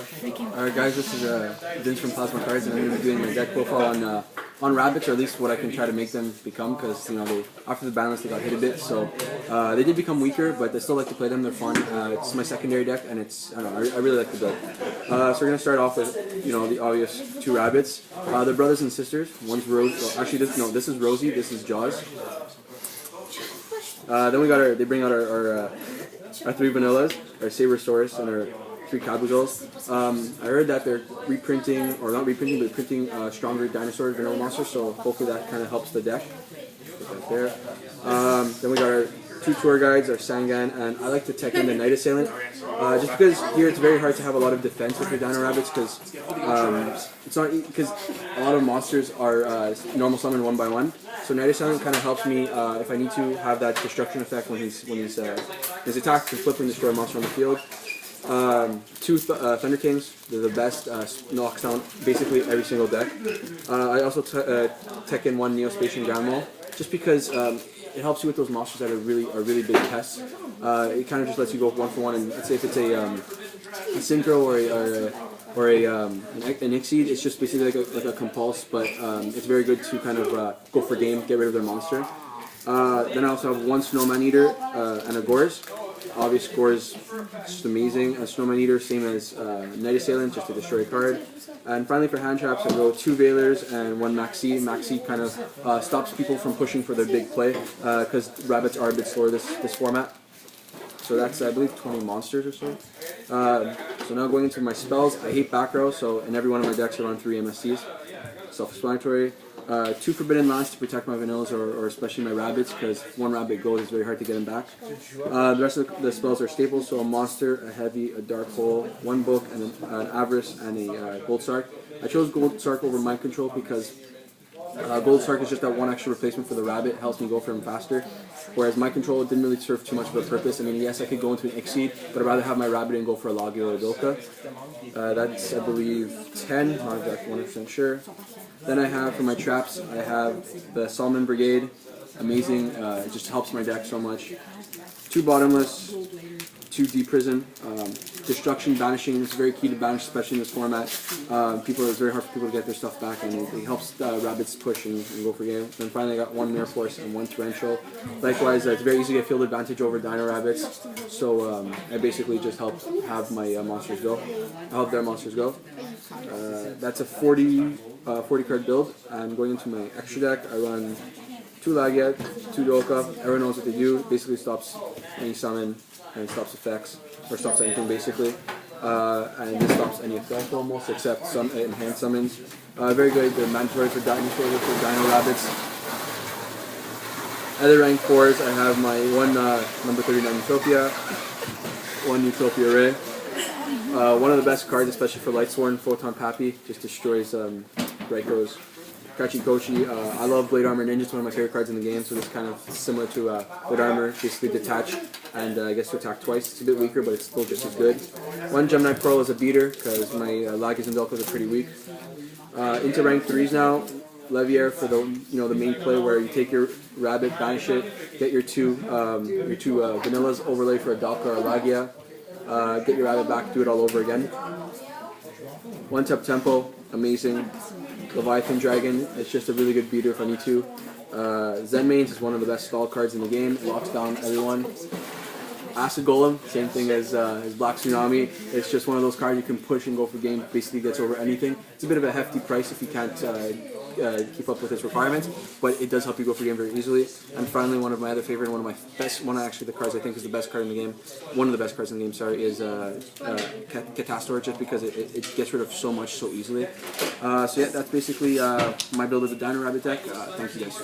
Alright guys, this is Vince from PlasmaCards, and I'm going to be doing my deck profile on rabbits, or at least what I can try to make them become, because they after the ban list they got hit a bit, so they did become weaker, but I still like to play them. They're fun. It's my secondary deck, and it's I really like the build. So we're going to start off with the obvious two rabbits. They're brothers and sisters. One's Rose. Well, actually, this is Rosie. This is Jaws. Then we got they bring out our three vanillas, our Sabersaurus, and our three Cabagals. I heard that they're reprinting, or not reprinting, but printing stronger dinosaur vanilla monsters, so hopefully that kind of helps the deck. Put that there. Then we got our two tour guides, our Sangan, and I like to tech in the Night Assailant, just because here it's very hard to have a lot of defense with your Dino Rabbits, because it's not, because a lot of monsters are normal summon one by one. So Night Assailant kind of helps me if I need to have that destruction effect when his attack can flip and destroy a monster on the field. Two Thunder Kings, they're the best, knocks down basically every single deck. I also tech in one Neospatian Grand Mole, just because it helps you with those monsters that are really big pests. It kind of just lets you go one for one, and let's say if it's a Synchro or an Exceed, it's just basically like a compulse, but it's very good to kind of go for game, get rid of their monster. Then I also have one Snowman Eater and a Gores. Obvious Gores, just amazing. A Snowman Eater, same as Night Assailant, just to destroy a card. And finally for hand traps, I go two Veilers and one Maxi. Maxi kind of stops people from pushing for their big play, because rabbits are a bit slower this format. So that's, I believe, 20 monsters or so. So now going into my spells, I hate back row, so in every one of my decks I run 3 MSCs. Self-explanatory. 2 Forbidden Lands to protect my vanillas, or especially my rabbits, because if one rabbit goes, it's very hard to get them back. The rest of the spells are staples, so a monster, a heavy, a dark hole, one book, and an Avarice, and a Gold Sark. I chose Gold Sark over Mind Control because Gold Sark is just that one extra replacement for the rabbit, helps me go for him faster. Whereas Mind Control didn't really serve too much of a purpose. I mean, yes, I could go into an Exceed, but I'd rather have my rabbit and go for a Logia or a Doka. That's, I believe, 10, not exactly 100% sure. Then I have, for my traps, I have the Solomon Brigade. Amazing, it just helps my deck so much. 2 Bottomless, 2 Deep Prison. Destruction, banishing is very key to banish, especially in this format. It's very hard for people to get their stuff back, and it helps rabbits push and go for game. Then finally I got 1 Mirror Force and 1 Torrential. Likewise, it's very easy to get field advantage over Dino Rabbits, so I basically just help have my monsters go. I help their monsters go. That's a 40 card build, and going into my extra deck, I run 2 Lagia, 2 Doka. Everyone knows what they do. Basically stops any summon, and stops effects, or stops anything basically. And this stops any effect almost, except some enhanced summons. Very good. They're mandatory for Dino Rabbits. Other rank 4s, I have my one number 39 Utopia, 1 Utopia Ray. One of the best cards, especially for Lightsworn, Photon Pappy, just destroys Raikos. Kochi. I love Blade Armor Ninja. It's one of my favorite cards in the game, so it's kind of similar to Blade Armor, basically detach and I guess to attack twice. It's a bit weaker, but it's still just as good. 1 Gemini Pearl is a beater, because my Lagias and Delcos are pretty weak. Into rank 3s now. Leviair for the the main play, where you take your rabbit, banish it, get your two vanillas, overlay for a Dalka or a Lagia, get your rabbit back, do it all over again. 1 Tap Tempo, amazing. Leviathan Dragon, it's just a really good beater if I need to. Zenmanes is one of the best stall cards in the game, it locks down everyone. Acid Golem, same thing as Black Tsunami. It's just one of those cards you can push and go for game, basically gets over anything. It's a bit of a hefty price if you can't keep up with its requirements, but it does help you go for game very easily. And finally, one of my other favorite, one of my best, actually the cards I think is the best card in the game, one of the best cards in the game, sorry, is Catastor, just because it gets rid of so much so easily. So yeah, that's basically my build of the Dino Rabbit deck. Thank you guys.